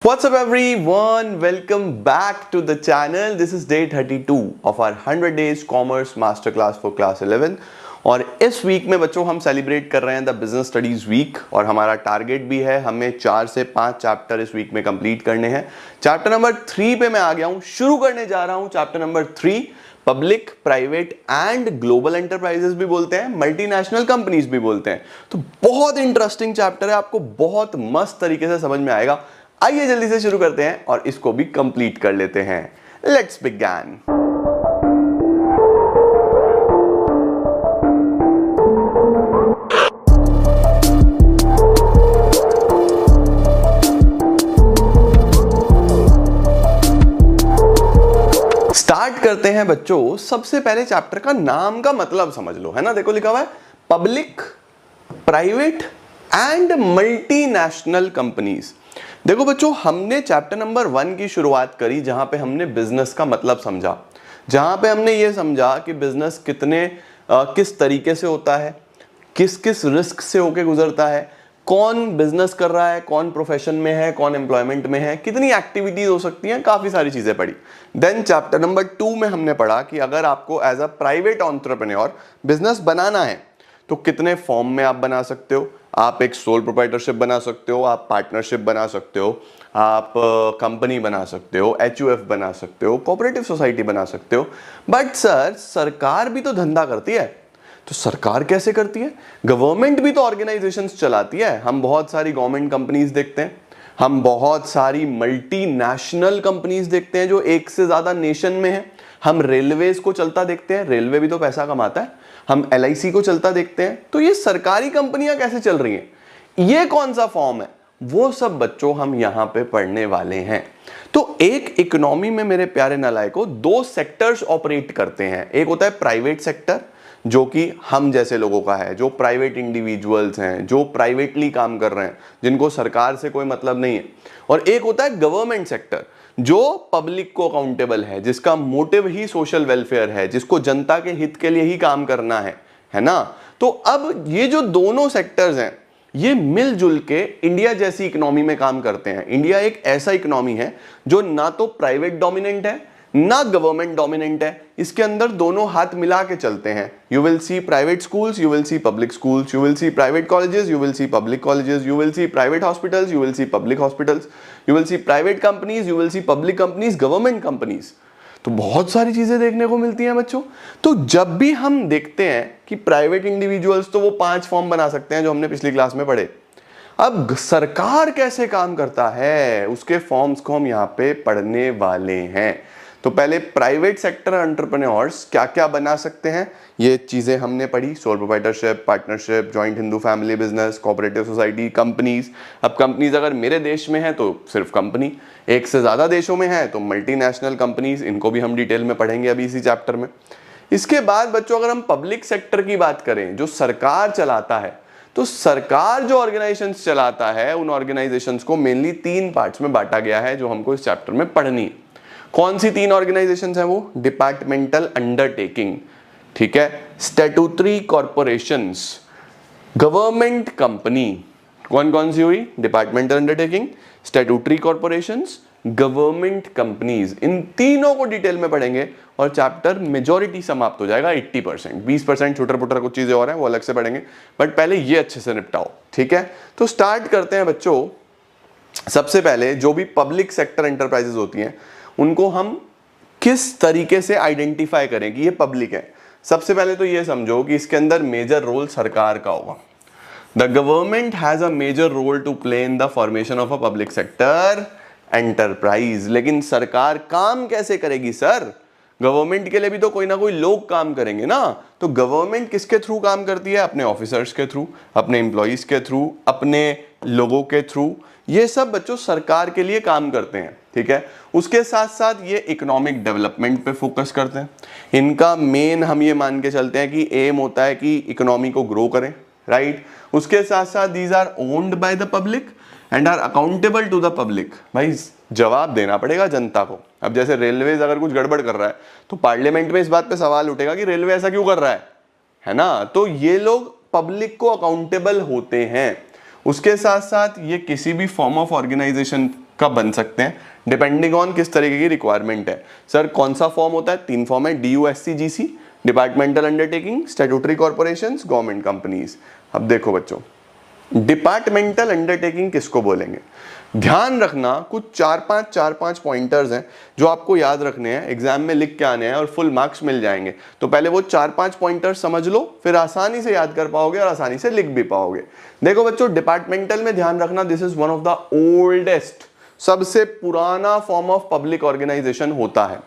What's up everyone? Welcome back to the channel. This is day 32 of our 100 days commerce masterclass for class 11 और इस week में बच्चों हम celebrate कर रहे हैं द बिजनेस स्टडीज वीक और हमारा टारगेट भी है हमें 4 से 5 चैप्टर इस वीक में कंप्लीट करने हैं। चैप्टर नंबर 3 पे मैं आ गया हूं, शुरू करने जा रहा हूं chapter number 3। Public, private and global enterprises भी बोलते हैं, मल्टीनेशनल कंपनीज भी बोलते हैं। तो बहुत इंटरेस्टिंग चैप्टर है, आपको बहुत मस्त तरीके से समझ में आएगा। आइए जल्दी से शुरू करते हैं और इसको भी कंप्लीट कर लेते हैं। Let's begin. स्टार्ट करते हैं बच्चों। सबसे पहले चैप्टर का नाम का मतलब समझ लो, है ना। देखो लिखा हुआ है public, private and multinational companies. देखो बच्चों, हमने चैप्टर नंबर 1 की शुरुआत करी जहां पे हमने बिजनेस का मतलब समझा, जहां पे हमने ये समझा कि बिजनेस किस तरीके से होता है, किस किस रिस्क से होके गुजरता है, कौन बिजनेस कर रहा है, कौन प्रोफेशन में है, कौन एम्प्लॉयमेंट में है, कितनी एक्टिविटीज हो सकती हैं, काफी सारी चीजें पढ़ी। देन चैप्टर नंबर 2 में हमने पढ़ा कि अगर आपको as a private entrepreneur business बनाना है तो कितने फॉर्म में आप बना सकते हो। आप एक सोल प्रोप्राइटरशिप बना सकते हो, आप पार्टनरशिप बना सकते हो, आप कंपनी बना सकते हो, एचयूएफ बना सकते हो, कोऑपरेटिव सोसाइटी बना सकते हो। बट सर, सरकार भी तो धंधा करती है। तो सरकार कैसे करती है? गवर्नमेंट भी तो ऑर्गेनाइजेशंस चलाती है। हम बहुत सारी गवर्नमेंट कंपनीज देखते हैं, हम बहुत सारी मल्टीनेशनल कंपनीज देखते हैं जो एक से ज्यादा नेशन में है। हम रेलवेज को चलता देखते हैं, रेलवे भी तो पैसा कमाता है। हम एलआईसी को चलता देखते हैं। तो ये सरकारी कंपनियां कैसे चल रही हैं, ये कौन सा फॉर्म है, वो सब बच्चों हम यहां पे पढ़ने वाले हैं। तो एक इकोनॉमी में मेरे प्यारे नालायकों 2 सेक्टर्स ऑपरेट करते हैं। एक होता है प्राइवेट सेक्टर, जो कि हम जैसे लोगों का है, जो प्राइवेट इंडिविजुअल्स हैं, जो प्राइवेटली काम कर रहे हैं, जिनको सरकार से कोई मतलब नहीं है। और एक होता है गवर्नमेंट सेक्टर, जो पब्लिक को अकाउंटेबल है, जिसका मोटिव ही सोशल वेलफेयर है, जिसको जनता के हित के लिए ही काम करना है ना। तो अब ये जो दोनों सेक्टर्स हैं, ये मिलजुल के इंडिया जैसी इकोनॉमी में काम करते हैं। इंडिया एक ऐसा इकोनॉमी है जो ना तो प्राइवेट डोमिनेंट है ना गवर्नमेंट डोमिनेंट है। इसके अंदर दोनों हाथ मिला के चलते हैं। You will see private schools, you will see public schools, you will see private colleges, you will see public colleges, you will see private hospitals, you will see public hospitals, you will see private companies, you will see public companies, government companies. तो बहुत सारी चीजें देखने को मिलती हैं बच्चों। तो जब भी हम देखते हैं कि प्राइवेट इंडिविजुअल्स, तो वो 5 फॉर्म बना सकते हैं जो हमने पिछली क्लास में पढ़े। अब सरकार कैसे काम करता है, उसके फॉर्म्स को हम यहां पे पढ़ने वाले हैं। तो पहले प्राइवेट सेक्टर एंटरप्रेन्योर्स क्या क्या बना सकते हैं, ये चीजें हमने पढ़ी। Sole proprietorship, partnership, joint Hindu family business, cooperative society, companies. अब कंपनीज अगर मेरे देश में है तो सिर्फ कंपनी, एक से ज्यादा देशों में है तो मल्टीनेशनल कंपनीज। इनको भी हम डिटेल में पढ़ेंगे अभी इसी चैप्टर में। इसके बाद बच्चों, अगर हम पब्लिक सेक्टर की बात करें, जो सरकार चलाता है, तो सरकार जो ऑर्गेनाइजेशंस चलाता है, उन ऑर्गेनाइजेशंस को मेनली 3 पार्ट्स में बांटा गया है जो हमको इस चैप्टर में पढ़नी है। कौन सी 3 ऑर्गेनाइजेशंस हैं वो? डिपार्टमेंटल अंडरटेकिंग, ठीक है, स्टैट्यूटरी कॉर्पोरेशंस, गवर्नमेंट कंपनी। कौन कौन सी हुई? Departmental undertaking, statutory corporations, government companies. इन तीनों को डिटेल में पढ़ेंगे और चैप्टर मेजॉरिटी समाप्त हो जाएगा 80%। 20% छुटर पुटर कुछ चीजें और हैं, वो अलग से पढ़ेंगे, बट पहले ये अच्छे से निपटाओ, ठीक है। तो स्टार्ट करते हैं बच्चों। सबसे पहले जो भी पब्लिक सेक्टर एंटरप्राइजेस होती हैं, उनको हम किस तरीके से आइडेंटिफाई करें कि ये पब्लिक है। सबसे पहले तो ये समझो कि इसके अंदर मेजर रोल सरकार का होगा। The government has a major role to play in the formation of a public sector enterprise. लेकिन सरकार काम कैसे करेगी सर? गवर्नमेंट के लिए भी तो कोई ना कोई लोग काम करेंगे ना। तो गवर्नमेंट किसके थ्रू काम करती है? अपने ऑफिसर्स के थ्रू, अपने एम्प्लॉइज के थ्रू, अपने लोगों के थ्रू। ये सब बच्चों सरकार के लिए काम करते हैं, ठीक है। उसके साथ साथ ये इकोनॉमिक डेवलपमेंट पे फोकस करते हैं। इनका मेन हम ये मान के चलते हैं कि एम होता है कि इकोनॉमी को ग्रो करें, राइट। उसके साथ साथ these are owned by the public and are accountable to the public. भाई जवाब देना पड़ेगा जनता को। अब जैसे रेलवेज अगर कुछ गड़बड़ कर रहा है तो पार्लियामेंट में इस बात पे सवाल उठेगा कि रेलवे ऐसा क्यों कर रहा है ना। तो ये लोग पब्लिक को अकाउंटेबल होते हैं। उसके साथ साथ ये किसी भी फॉर्म ऑफ ऑर्गेनाइजेशन का बन सकते हैं डिपेंडिंग ऑन किस तरीके की रिक्वायरमेंट है। सर कौन सा फॉर्म होता है? 3 फॉर्म है, DUSCGC, departmental undertaking, statutory corporations, government companies. अब देखो बच्चों, डिपार्टमेंटल अंडरटेकिंग किसको बोलेंगे? ध्यान रखना, कुछ 4-5 पॉइंटर्स हैं जो आपको याद रखने हैं, एग्जाम में लिख के आने हैं और फुल मार्क्स मिल जाएंगे। तो पहले वो 4-5 पॉइंटर्स समझ लो, फिर आसानी से याद कर पाओगे और आसानी से लिख भी पाओगे। देखो बच्चों, डिपार्टमेंटल में ध्यान रखना, this is one of the oldest, सबसे पुराना फॉर्म ऑफ पब्लिक ऑर्गेनाइजेशन होता है।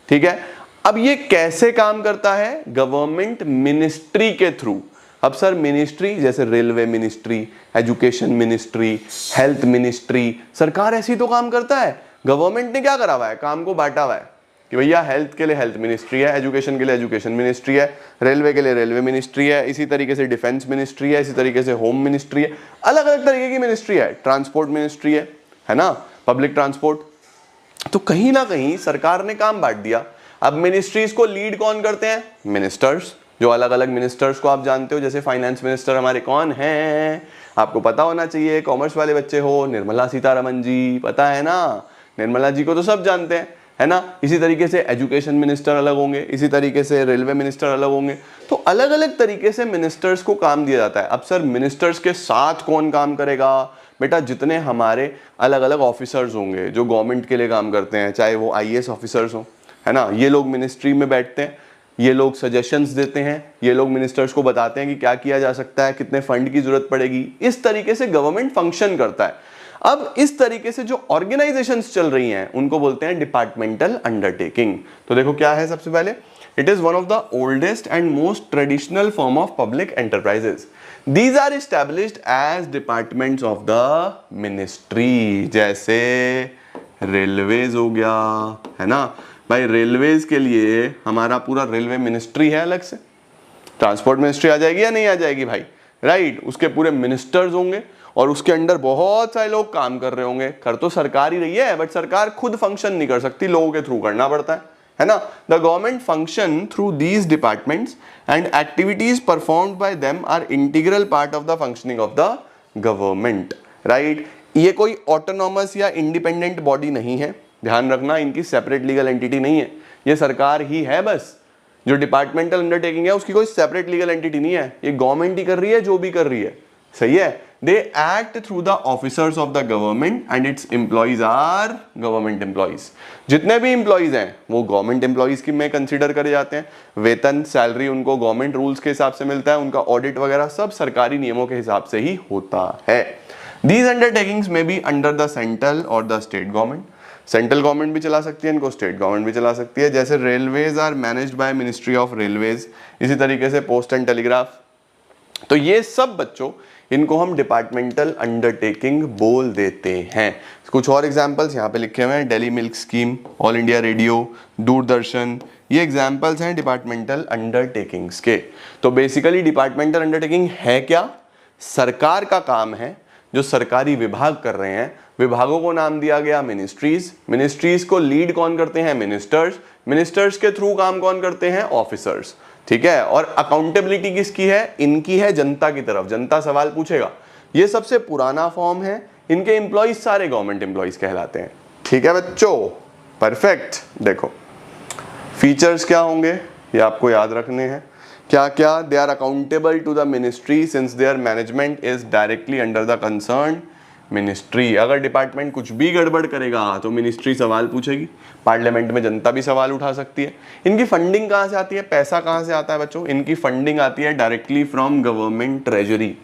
ठीक है, अब ये कैसे काम करता है? गवर्नमेंट मिनिस्ट्री के थ्रू। अब सर मिनिस्ट्री जैसे railway ministry, education ministry, health ministry, सरकार ऐसी तो काम करता है। गवर्नमेंट ने क्या करा हुआ है? काम को बांटा हुआ है कि भैया हेल्थ के लिए हेल्थ मिनिस्ट्री है, एजुकेशन के लिए एजुकेशन मिनिस्ट्री है, रेलवे के लिए रेलवे मिनिस्ट्री है, इसी तरीके से डिफेंस मिनिस्ट्री है, इसी तरीके से होम मिनिस्ट्री है, अलग अलग तरीके की मिनिस्ट्री है, ट्रांसपोर्ट मिनिस्ट्री है ना, पब्लिक ट्रांसपोर्ट। तो कहीं ना कहीं सरकार ने काम बांट दिया। अब मिनिस्ट्रीज को लीड कौन करते हैं? मिनिस्टर्स, जो अलग अलग मिनिस्टर्स को आप जानते हो, जैसे फाइनेंस मिनिस्टर हमारे कौन हैं? आपको पता होना चाहिए, कॉमर्स वाले बच्चे हो, निर्मला सीतारमण जी, पता है ना, निर्मला जी को तो सब जानते हैं, है ना। इसी तरीके से एजुकेशन मिनिस्टर अलग होंगे, इसी तरीके से रेलवे मिनिस्टर अलग होंगे। तो अलग अलग तरीके से मिनिस्टर्स को काम दिया जाता है। अब सर मिनिस्टर्स के साथ कौन काम करेगा? बेटा जितने हमारे अलग अलग ऑफिसर्स होंगे जो गवर्नमेंट के लिए काम करते हैं, चाहे वो IAS ऑफिसर्स हो, है ना, ये लोग मिनिस्ट्री में बैठते हैं, ये लोग सजेशंस देते हैं, ये लोग मिनिस्टर्स को बताते हैं कि क्या किया जा सकता है, कितने फंड की जरूरत पड़ेगी। इस तरीके से गवर्नमेंट फंक्शन करता है। अब इस तरीके से जो ऑर्गेनाइजेशंस चल रही हैं उनको बोलते हैं डिपार्टमेंटल अंडरटेकिंग। तो देखो क्या है, सबसे पहले it is one of the oldest and most traditional form of public enterprises. These are established as departments of the ministry. जैसे रेलवेज हो गया, है ना भाई, रेलवेज के लिए हमारा पूरा रेलवे मिनिस्ट्री है अलग से। ट्रांसपोर्ट मिनिस्ट्री आ जाएगी या नहीं आ जाएगी भाई? राइट, उसके पूरे मिनिस्टर्स होंगे और उसके अंडर बहुत सारे लोग काम कर रहे होंगे। कर तो सरकार ही रही है, बट सरकार खुद फंक्शन नहीं कर सकती, लोगों के थ्रू करना पड़ता है ना। The government function through these departments and activities performed by them are integral part of the functioning of the government. Right, ये कोई ऑटोनॉमस या इंडिपेंडेंट बॉडी नहीं है, ध्यान रखना, इनकी सेपरेट लीगल एंटिटी नहीं है, ये सरकार ही है बस। जो डिपार्टमेंटल अंडरटेकिंग है उसकी कोई सेपरेट लीगल एंटिटी नहीं है, ये गवर्नमेंट ही कर रही है जो भी कर रही है, सही है। They act through the officers of the government and its employees are government employees. जितने भी एम्प्लॉइज हैं वो गवर्नमेंट एम्प्लॉइज की में कंसीडर करे जाते हैं। वेतन, सैलरी उनको गवर्नमेंट रूल्स के हिसाब से मिलता है, उनका ऑडिट वगैरह सब सरकारी नियमों के हिसाब से ही होता है। दीज अंडरटेकिंग्स में बी अंडर द सेंट्रल और the state government. Central government भी चला सकती है इनको, स्टेट गवर्नमेंट भी चला सकती है। जैसे railways are managed by ministry of railways, इसी तरीके से पोस्ट एंड टेलीग्राफ। तो ये सब बच्चों, इनको हम डिपार्टमेंटल अंडरटेकिंग बोल देते हैं। कुछ और एग्जांपल्स यहाँ पे लिखे हुए हैं, Delhi milk scheme, all India radio, Doordarshan, ये एग्जांपल्स हैं डिपार्टमेंटल अंडरटेकिंग्स के। तो बेसिकली डिपार्टमेंटल अंडरटेकिंग है क्या? सरकार का काम है, जो सरकारी विभाग कर रहे हैं, विभागों को नाम दिया गया मिनिस्ट्रीज। मिनिस्ट्रीज को लीड कौन करते हैं? मिनिस्टर्स। मिनिस्टर्स के थ्रू काम कौन करते हैं? ऑफिसर्स। ठीक है, और अकाउंटेबिलिटी किसकी है? इनकी है जनता की तरफ, जनता सवाल पूछेगा। ये सबसे पुराना फॉर्म है, इनके एम्प्लॉइज सारे गवर्नमेंट एम्प्लॉइज कहलाते हैं। ठीक है बच्चों, परफेक्ट। देखो फीचर्स क्या होंगे ये आपको याद रखने हैं। क्या क्या? They are accountable to the ministry since their management is directly under the concern ministry. अगर डिपार्टमेंट कुछ भी गड़बड़ करेगा तो मिनिस्ट्री सवाल पूछेगी, पार्लियामेंट में जनता भी सवाल उठा सकती है। इनकी फंडिंग कहाँ से आती है? पैसा कहाँ से आता है बच्चों? इनकी फंडिंग आती है डायरेक्टली फ्रॉम गवर्नमेंट ट्रेजरी,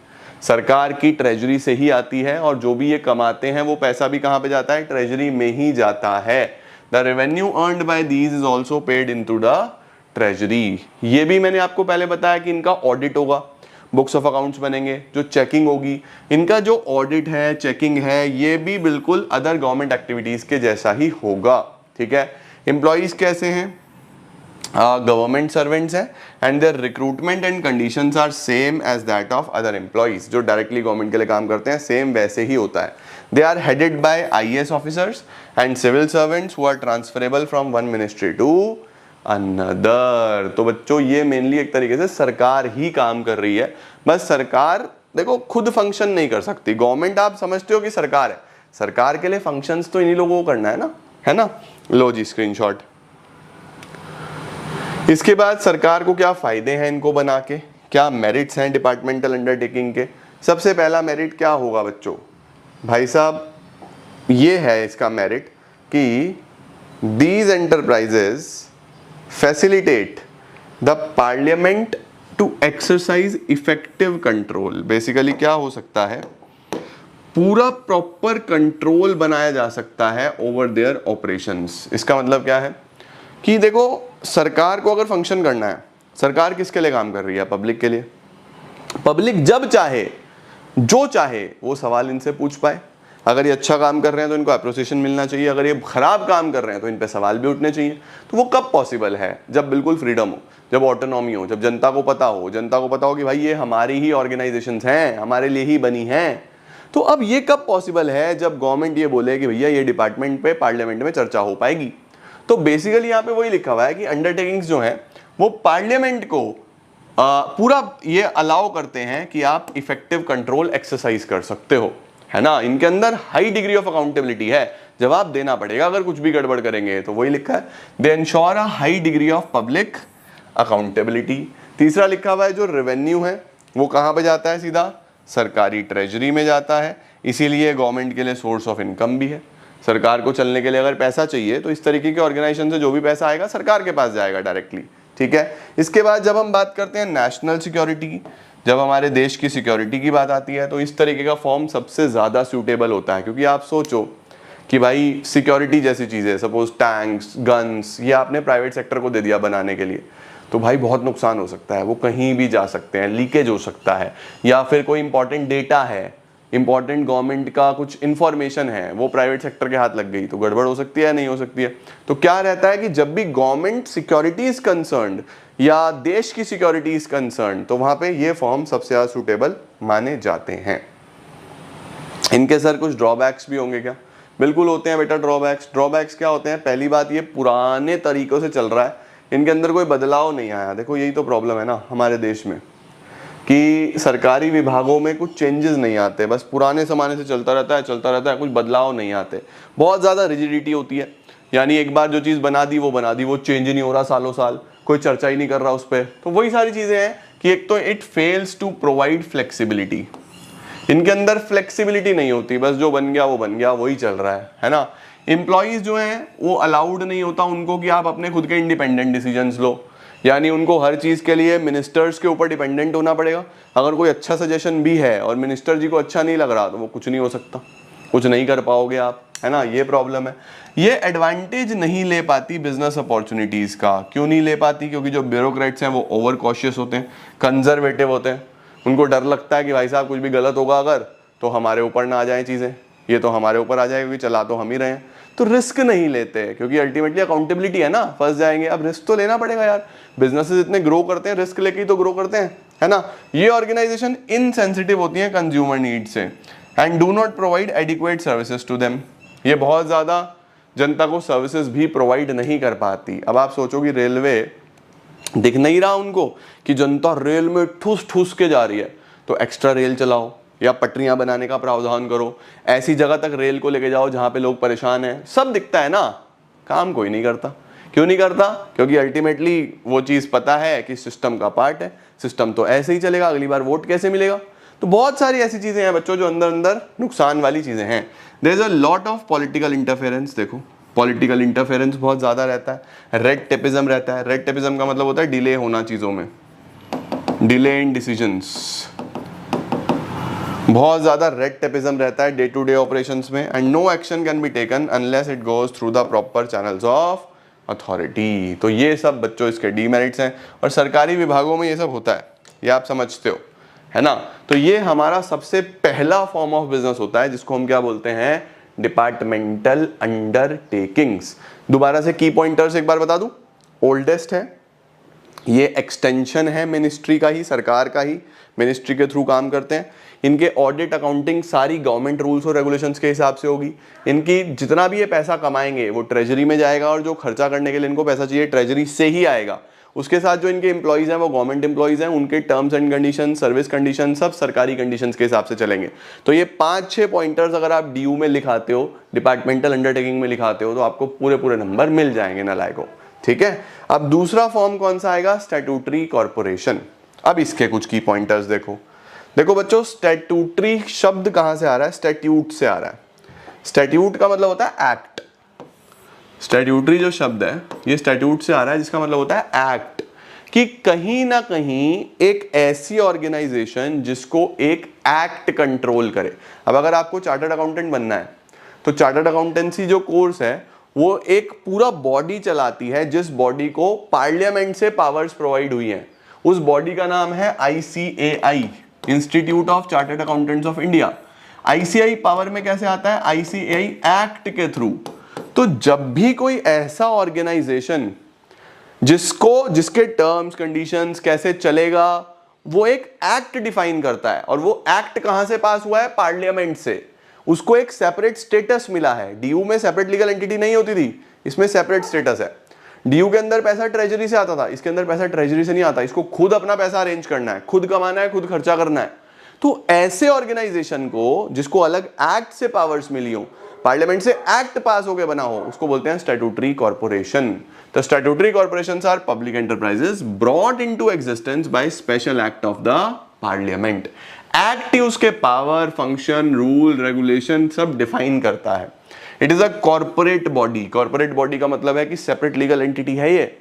सरकार की ट्रेजरी से ही आती है। और जो भी ये कमाते हैं वो पैसा भी कहाँ पे जाता है? ट्रेजरी में ही जाता है। The revenue earned by these is also paid into the treasury. ये भी मैंने आपको पहले बताया कि इनका ऑडिट होगा, बुक्स ऑफ अकाउंट्स बनेंगे, जो चेकिंग होगी, इनका जो ऑडिट है, चेकिंग है, ये भी बिल्कुल अदर गवर्नमेंट एक्टिविटीज के जैसा ही होगा। ठीक है, एम्प्लॉइज कैसे हैं? गवर्नमेंट सर्वेंट्स हैं and their recruitment and conditions are same as that of other employees. जो डायरेक्टली गवर्नमेंट के लिए काम करते हैं सेम वैसे ही होता है। They are headed by IAS officers and civil servants who are transferable from one ministry to another. तो बच्चों ये मेनली एक तरीके से सरकार ही काम कर रही है। बस सरकार देखो खुद फंक्शन नहीं कर सकती। गवर्नमेंट आप समझते हो कि सरकार है, सरकार के लिए फंक्शंस तो इन्हीं लोगों को करना है ना। लो जी स्क्रीनशॉट। इसके बाद सरकार को क्या फायदे हैं इनको बना के, क्या मेरिट्स हैं डिपार्टमेंटल अंडरटेकिंग के। सबसे पहला मेरिट क्या होगा बच्चों, भाई साहब ये है इसका मेरिट कि these enterprises facilitate the parliament to exercise effective control. Basically क्या हो सकता है, पूरा प्रॉपर कंट्रोल बनाया जा सकता है ओवर देयर ऑपरेशंस। इसका मतलब क्या है कि देखो सरकार को अगर फंक्शन करना है, सरकार किसके लिए काम कर रही है, पब्लिक के लिए। पब्लिक जब चाहे जो चाहे वो सवाल इनसे पूछ पाए। अगर ये अच्छा काम कर रहे हैं तो इनको अप्रिसिएशन मिलना चाहिए, अगर ये खराब काम कर रहे हैं तो इन पे सवाल भी उठने चाहिए। तो वो कब पॉसिबल है, जब बिल्कुल फ्रीडम हो, जब ऑटोनॉमी हो, जब जनता को पता हो कि भाई ये हमारी ही ऑर्गेनाइजेशंस हैं, हमारे लिए ही बनी हैं। तो अब ये कब पॉसिबल है, जब गवर्नमेंट ये बोले कि भैया ये डिपार्टमेंट पे पार्लियामेंट में चर्चा हो पाएगी। तो बेसिकली यहाँ पे वही लिखा हुआ है कि अंडरटेकिंग्स जो है वो पार्लियामेंट को पूरा ये अलाउ करते हैं कि आप इफेक्टिव कंट्रोल एक्सरसाइज कर सकते हो, है ना। इनके अंदर हाई डिग्री ऑफ अकाउंटेबिलिटी है, जवाब देना पड़ेगा अगर कुछ भी गड़बड़ करेंगे। तो वही लिखा है, दे ensure a high degree of public accountability. तीसरा लिखा हुआ है जो रेवेन्यू है वो कहाँ पे जाता है, सीधा सरकारी ट्रेजरी में जाता है। इसीलिए गवर्नमेंट के लिए सोर्स ऑफ इनकम भी है। सरकार को चलने के लिए अगर पैसा चाहिए तो इस तरीके के ऑर्गेनाइजेशन से जो भी पैसा आएगा सरकार के पास जाएगा डायरेक्टली, ठीक है। इसके बाद जब हम बात करते हैं नेशनल सिक्योरिटी की, जब हमारे देश की सिक्योरिटी की बात आती है तो इस तरीके का फॉर्म सबसे ज़्यादा सूटेबल होता है। क्योंकि आप सोचो कि भाई सिक्योरिटी जैसी चीज़ें, सपोज टैंक्स, गन्स, ये आपने प्राइवेट सेक्टर को दे दिया बनाने के लिए, तो भाई बहुत नुकसान हो सकता है। वो कहीं भी जा सकते हैं, लीकेज हो सकता है, या फिर कोई इंपॉर्टेंट डेटा है, इंपॉर्टेंट गवर्नमेंट का कुछ इंफॉर्मेशन है, वो प्राइवेट सेक्टर के हाथ लग गई तो गड़बड़ हो सकती है, नहीं हो सकती है। तो क्या रहता है कि जब भी गवर्नमेंट सिक्योरिटी इज कंसर्न्ड या देश की सिक्योरिटी इज कंसर्न्ड, तो वहां पे ये फॉर्म सबसे ज्यादा सुटेबल माने जाते हैं। इनके सर कुछ ड्रॉबैक्स भी होंगे क्या, बिल्कुल होते हैं बेटा ड्रॉबैक्स। ड्रॉबैक्स क्या होते हैं, पहली बात ये पुराने तरीकों से चल रहा है, इनके अंदर कोई बदलाव नहीं आया। देखो यही तो प्रॉब्लम है ना हमारे देश में कि सरकारी विभागों में कुछ चेंजेस नहीं आते, बस पुराने ज़माने से चलता रहता है, कुछ बदलाव नहीं आते। बहुत ज़्यादा रिजिडिटी होती है, यानी एक बार जो चीज़ बना दी, वो चेंज नहीं हो रहा सालों साल, कोई चर्चा ही नहीं कर रहा उस पर। तो वही सारी चीज़ें हैं कि एक तो it fails to provide flexibility, इनके अंदर फ्लेक्सिबिलिटी नहीं होती, बस जो बन गया वो बन गया, वही चल रहा है ना। एम्प्लॉयज़ जो हैं वो अलाउड नहीं होता उनको कि आप अपने खुद के इंडिपेंडेंट डिसीजंस लो, यानी उनको हर चीज़ के लिए मिनिस्टर्स के ऊपर डिपेंडेंट होना पड़ेगा। अगर कोई अच्छा सजेशन भी है और मिनिस्टर जी को अच्छा नहीं लग रहा तो वो कुछ नहीं हो सकता, कुछ नहीं कर पाओगे आप, है ना। ये प्रॉब्लम है। ये एडवांटेज नहीं ले पाती बिजनेस अपॉर्चुनिटीज़ का। क्यों नहीं ले पाती, क्योंकि जो ब्यूरोक्रेट्स हैं वो ओवर कॉशियस होते हैं, कंजर्वेटिव होते हैं। उनको डर लगता है कि भाई साहब कुछ भी गलत होगा अगर तो हमारे ऊपर ना आ जाए चीज़ें, ये तो हमारे ऊपर आ जाए क्योंकि चला तो हम ही रहे हैं। तो रिस्क नहीं लेते क्योंकि अल्टीमेटली अकाउंटेबिलिटी है ना, फंस जाएंगे। अब रिस्क तो लेना पड़ेगा यार, बिजनेसेस इतने ग्रो करते हैं, रिस्क लेके ही तो ग्रो करते हैं, है ना। ये ऑर्गेनाइजेशन इनसेंसिटिव होती है कंज्यूमर नीड से and do not provide adequate services to them. ये बहुत ज़्यादा जनता को सर्विसेज भी प्रोवाइड नहीं कर पाती। अब आप सोचो कि रेलवे दिख नहीं रहा उनको कि जनता रेल में ठूस ठूस के जा रही है, तो एक्स्ट्रा रेल चलाओ या पटरियां बनाने का प्रावधान करो, ऐसी जगह तक रेल को लेके जाओ जहां पे लोग परेशान हैं। सब दिखता है ना, काम कोई नहीं करता। क्यों नहीं करता, क्योंकि अल्टीमेटली वो चीज़ पता है कि सिस्टम का पार्ट है, सिस्टम तो ऐसे ही चलेगा, अगली बार वोट कैसे मिलेगा। तो बहुत सारी ऐसी चीज़ें हैं बच्चों जो अंदर अंदर नुकसान वाली चीज़ें हैं। There is a lot of political interference. देखो पॉलिटिकल इंटरफेरेंस बहुत ज़्यादा रहता है, रेड टेपिज्म रहता है। रेड टेपिज्म का मतलब होता है डिले होना चीज़ों में, डिले इन डिसीजंस। बहुत ज़्यादा रेड टेपिज्म रहता है डे टू डे ऑपरेशंस में, and no action can be taken unless it goes through the proper channels of authority. तो ये सब बच्चों इसके डीमेरिट्स हैं, और सरकारी विभागों में ये सब होता है, ये आप समझते हो, है ना। तो ये हमारा सबसे पहला फॉर्म ऑफ बिजनेस होता है जिसको हम क्या बोलते हैं, डिपार्टमेंटल अंडरटेकिंग्स। दोबारा से की पॉइंटर्स एक बार बता दूं, ओल्डेस्ट है, ये एक्सटेंशन है मिनिस्ट्री का ही, सरकार का ही, मिनिस्ट्री के थ्रू काम करते हैं। इनके ऑडिट अकाउंटिंग सारी गवर्नमेंट रूल्स और रेगुलेशंस के हिसाब से होगी। इनकी जितना भी ये पैसा कमाएंगे वो ट्रेजरी में जाएगा, और जो खर्चा करने के लिए इनको पैसा चाहिए ट्रेजरी से ही आएगा। उसके साथ जो इनके एम्प्लॉइज हैं वो गवर्नमेंट एम्प्लॉइज हैं, उनके terms and condition, service condition सब सरकारी कंडीशंस के हिसाब से चलेंगे। तो ये 5-6 पॉइंटर्स अगर आप डीयू में लिखाते हो, डिपार्टमेंटल अंडरटेकिंग में लिखाते हो, तो आपको पूरे पूरे नंबर मिल जाएंगे नालायकों। ठीक है, अब दूसरा फॉर्म कौन सा आएगा? Statutory corporation. अब इसके कुछ की पॉइंटर्स देखो। देखो बच्चों, स्टैट्यूटरी शब्द कहां से आ रहा है? स्टैट्यूट से आ रहा है। स्टैट्यूट का मतलब होता है एक्ट। स्टैट्यूटरी जो शब्द है ये स्टैट्यूट से आ रहा है, जिसका मतलब होता है एक्ट, कि कहीं ना कहीं एक ऐसी ऑर्गेनाइजेशन जिसको एक एक्ट कंट्रोल करे। अब अगर आपको चार्टर्ड अकाउंटेंट बनना है तो चार्टर्ड अकाउंटेंसी जो कोर्स है वो एक पूरा बॉडी चलाती है, जिस बॉडी को पार्लियामेंट से पावर्स प्रोवाइड हुई हैं। उस बॉडी का नाम है ICAI, institute of chartered accountants of India. ICAI power में कैसे आता है? ICAI एक्ट के थ्रू। तो जब भी कोई ऐसा ऑर्गेनाइजेशन जिसके टर्म्स कंडीशंस कैसे चलेगा, वो एक एक्ट डिफाइन करता है, और वो एक्ट कहां से पास हुआ है? पार्लियामेंट से। उसको एक सेपरेट स्टेटस मिला है। डीयू में सेपरेट लीगल एंटिटी नहीं होती थी, इसमें सेपरेट स्टेटस है। डीयू के अंदर पैसा ट्रेजरी से आता था, इसके अंदर पैसा ट्रेजरी से नहीं आता। इसको खुद अपना पैसा अरेंज करना है, खुद कमाना है, खुद खर्चा करना है। तो ऐसे ऑर्गेनाइजेशन को जिसको अलग एक्ट से पावर्स मिली हो, पार्लियामेंट से एक्ट पास होकर बना हो, उसको बोलते हैं स्टैट्यूटरी कॉर्पोरेशन। तो statutory corporations are public enterprises brought into existence by special act of the parliament. Act ही उसके पावर, फंक्शन, रूल, रेगुलेशन सब डिफाइन करता है। It is a corporate body. Corporate body का मतलब है कि सेपरेट लीगल एंटिटी है। ये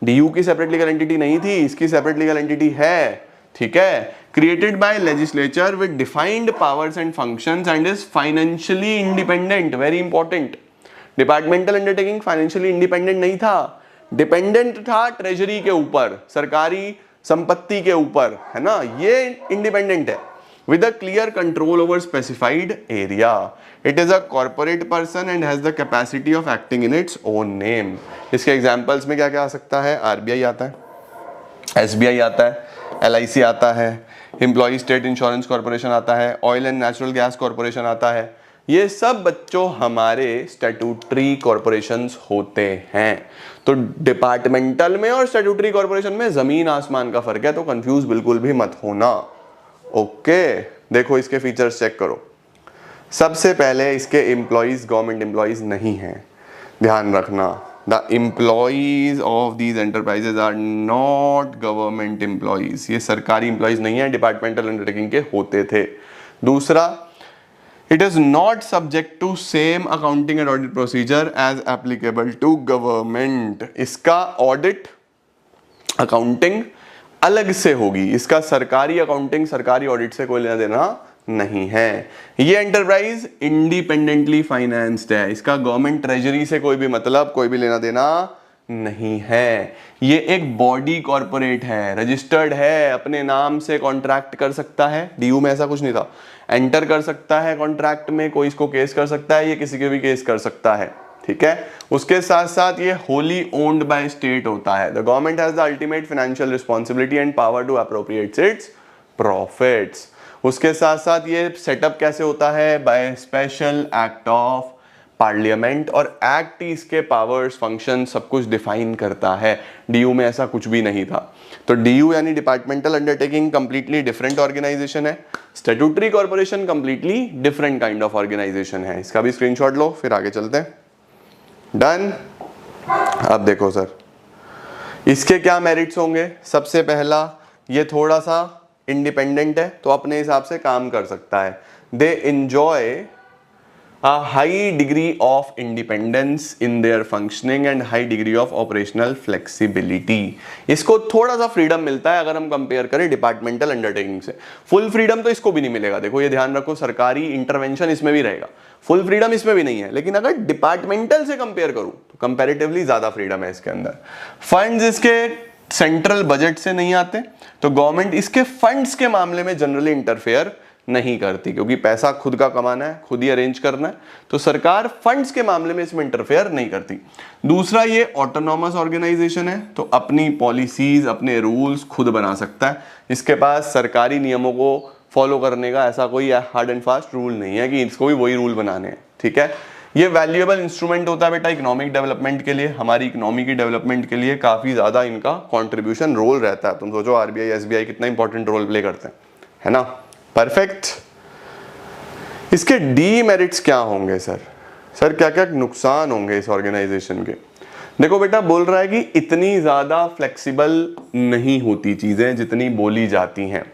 डीयू की सेपरेट लीगल एंटिटी नहीं थी, इसकी सेपरेट लीगल एंटिटी है। ठीक है, created by legislature with defined powers and functions and is financially independent. Very important. Departmental undertaking financially independent नहीं था, डिपेंडेंट था ट्रेजरी के ऊपर, सरकारी संपत्ति के ऊपर, है ना। ये इंडिपेंडेंट है with a clear control over specified area. It is a corporate person and has the capacity of acting in its own name. इसके एग्जाम्पल्स में क्या क्या आ सकता है? RBI आता है, SBI आता है, LIC आता है, एम्प्लॉई स्टेट इंश्योरेंस कॉर्पोरेशन आता है, oil and natural gas corporation आता है। ये सब बच्चों हमारे स्टैट्यूटरी कॉर्पोरेशंस होते हैं। तो डिपार्टमेंटल में और स्टैट्यूटरी कॉर्पोरेशन में जमीन आसमान का फर्क है, तो कंफ्यूज बिल्कुल भी मत होना। ओके, देखो इसके फीचर्स चेक करो। सबसे पहले इसके एम्प्लॉइज गवर्नमेंट एम्प्लॉइज नहीं हैं, ध्यान रखना। The employees of these enterprises are not government employees. ये सरकारी एम्प्लॉइज नहीं है, डिपार्टमेंटल अंडरटेकिंग के होते थे। दूसरा, it is not subject to same accounting and audit procedure as applicable to government. इसका ऑडिट, अकाउंटिंग अलग से होगी, इसका सरकारी अकाउंटिंग, सरकारी ऑडिट से कोई लेना देना नहीं है। ये एंटरप्राइज इंडिपेंडेंटली फाइनेंस्ड है, इसका गवर्नमेंट ट्रेजरी से कोई भी मतलब, कोई भी लेना देना नहीं है। ये एक बॉडी कॉर्पोरेट है, रजिस्टर्ड है, अपने नाम से कॉन्ट्रैक्ट कर सकता है। डीयू में ऐसा कुछ नहीं था, एंटर कर सकता है कॉन्ट्रैक्ट में, कोई इसको केस कर सकता है, ये किसी के भी केस कर सकता है। ठीक है, उसके साथ साथ ये होली ओन्ड बाय स्टेट होता है। The government has the ultimate financial responsibility and power to appropriate its profits. उसके साथ साथ ये सेटअप कैसे होता है? By special act of parliament, और एक्ट ही इसके पावर्स, फंक्शन सब कुछ डिफाइन करता है। डीयू में ऐसा कुछ भी नहीं था। तो डीयू यानी departmental undertaking completely different organisation है। Statutory corporation completely different kind of organisation है। इसका भी स्क्रीनशॉट लो, फिर आगे चलते हैं। डन। अब देखो सर, इसके क्या मेरिट्स होंगे? सबसे पहला, ये थोड़ा सा इंडिपेंडेंट है, तो अपने हिसाब से काम कर सकता है। They enjoy a high degree of independence in their functioning and high degree of operational flexibility. इसको थोड़ा सा फ्रीडम मिलता है अगर हम कंपेयर करें डिपार्टमेंटल अंडरटेकिंग से। फुल फ्रीडम तो इसको भी नहीं मिलेगा। देखो ये ध्यान रखो, सरकारी इंटरवेंशन इसमें भी रहेगा, फुल फ्रीडम इसमें भी नहीं है। लेकिन अगर डिपार्टमेंटल से कंपेयर करूं तो कंपैरेटिवली ज्यादा फ्रीडम है इसके अंदर। फंड्स इसके सेंट्रल बजट से नहीं आते, तो गवर्नमेंट इसके फंड्स के मामले में जनरली इंटरफेयर नहीं करती, क्योंकि पैसा खुद का कमाना है, खुद ही अरेंज करना है, तो सरकार फंड्स के मामले में इसमें इंटरफेयर नहीं करती। दूसरा, ये ऑटोनॉमस ऑर्गेनाइजेशन है, तो अपनी पॉलिसीज, अपने रूल्स खुद बना सकता है। इसके पास सरकारी नियमों को फॉलो करने का ऐसा कोई हार्ड एंड फास्ट रूल नहीं है कि इसको भी वही रूल बनाने हैं। ठीक है, ये वैल्यूएबल इंस्ट्रूमेंट होता है बेटा इकोनॉमिक डेवलपमेंट के लिए, हमारी इकोनॉमी की डेवलपमेंट के लिए काफी ज्यादा इनका कंट्रीब्यूशन रोल रहता है। तुम सोचो आरबीआई एसबीआई कितना इंपॉर्टेंट रोल प्ले करते हैं, है ना। परफेक्ट। इसके डीमेरिट्स क्या होंगे सर? सर क्या क्या नुकसान होंगे इस ऑर्गेनाइजेशन के? देखो बेटा बोल रहा है कि इतनी ज्यादा फ्लेक्सिबल नहीं होती चीजें जितनी बोली जाती हैं,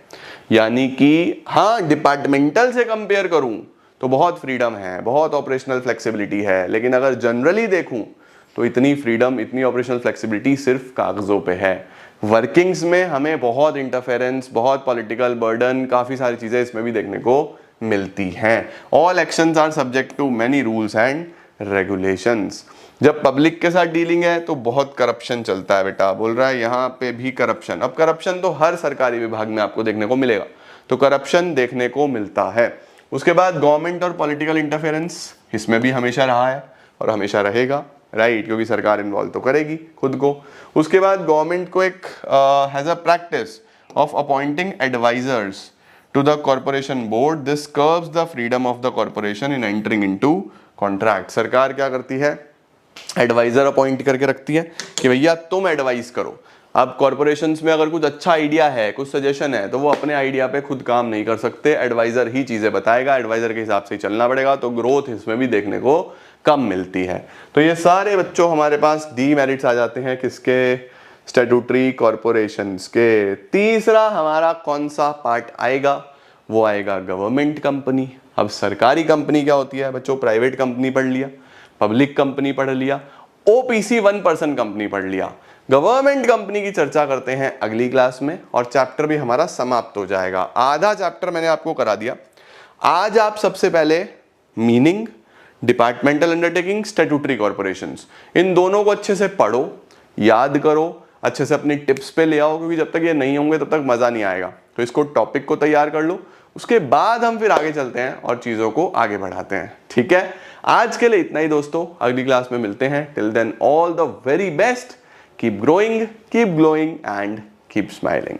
यानी कि हाँ डिपार्टमेंटल से कंपेयर करूं तो बहुत फ्रीडम है, बहुत ऑपरेशनल फ्लेक्सिबिलिटी है, लेकिन अगर जनरली देखूं तो इतनी फ्रीडम, इतनी ऑपरेशनल फ्लेक्सिबिलिटी सिर्फ कागजों पे है। वर्किंग्स में हमें बहुत इंटरफेरेंस, बहुत पॉलिटिकल बर्डन, काफी सारी चीजें इसमें भी देखने को मिलती हैं। All actions are subject to many rules and regulations. जब पब्लिक के साथ डीलिंग है तो बहुत करप्शन चलता है बेटा, बोल रहा है यहाँ पे भी करप्शन। अब करप्शन तो हर सरकारी विभाग में आपको देखने को मिलेगा, तो करप्शन देखने को मिलता है। उसके बाद गवर्नमेंट और पॉलिटिकल इंटरफेरेंस, इसमें भी हमेशा रहा है और हमेशा रहेगा, राइट, क्योंकि सरकार इन्वॉल्व तो करेगी खुद को। उसके बाद गवर्नमेंट को एक has a practice of appointing advisors to the corporation board, this curbs the freedom of the corporation in entering into contract. सरकार क्या करती है, एडवाइजर अपॉइंट करके रखती है कि भैया तुम एडवाइस करो। अब कॉर्पोरेशंस में अगर कुछ अच्छा आइडिया है, कुछ सजेशन है, तो वो अपने आइडिया पे खुद काम नहीं कर सकते, एडवाइजर ही चीजें बताएगा, एडवाइजर के हिसाब से ही चलना पड़ेगा, तो ग्रोथ इसमें भी देखने को कम मिलती है। तो ये सारे बच्चों हमारे पास डीमेरिट्स आ जाते हैं किसके, स्टैट्यूटरी कॉर्पोरेशंस के। तीसरा हमारा कौन सा पार्ट आएगा, वो आएगा गवर्नमेंट कंपनी। अब सरकारी कंपनी क्या होती है बच्चों, प्राइवेट कंपनी पढ़ लिया, पब्लिक कंपनी पढ़ लिया, ओपीसी 1% कंपनी पढ़ लिया। गवर्नमेंट कंपनी की चर्चा करते हैं अगली क्लास में और चैप्टर भी हमारा समाप्त हो जाएगा। आधा चैप्टर मैंने आपको करा दिया। आज आप सबसे पहले meaning, departmental undertaking, statutory corporations, इन दोनों को अच्छे से पढ़ो, याद करो, अच्छे से अपनी टिप्स पे ले आओ, क्योंकि जब तक ये नहीं होंगे तब तक मजा नहीं आएगा। तो इसको टॉपिक को तैयार कर लो, उसके बाद हम फिर आगे चलते हैं और चीजों को आगे बढ़ाते हैं। ठीक है, आज के लिए इतना ही दोस्तों, अगली क्लास में मिलते हैं। Till then all the very best, keep growing, keep glowing and keep smiling.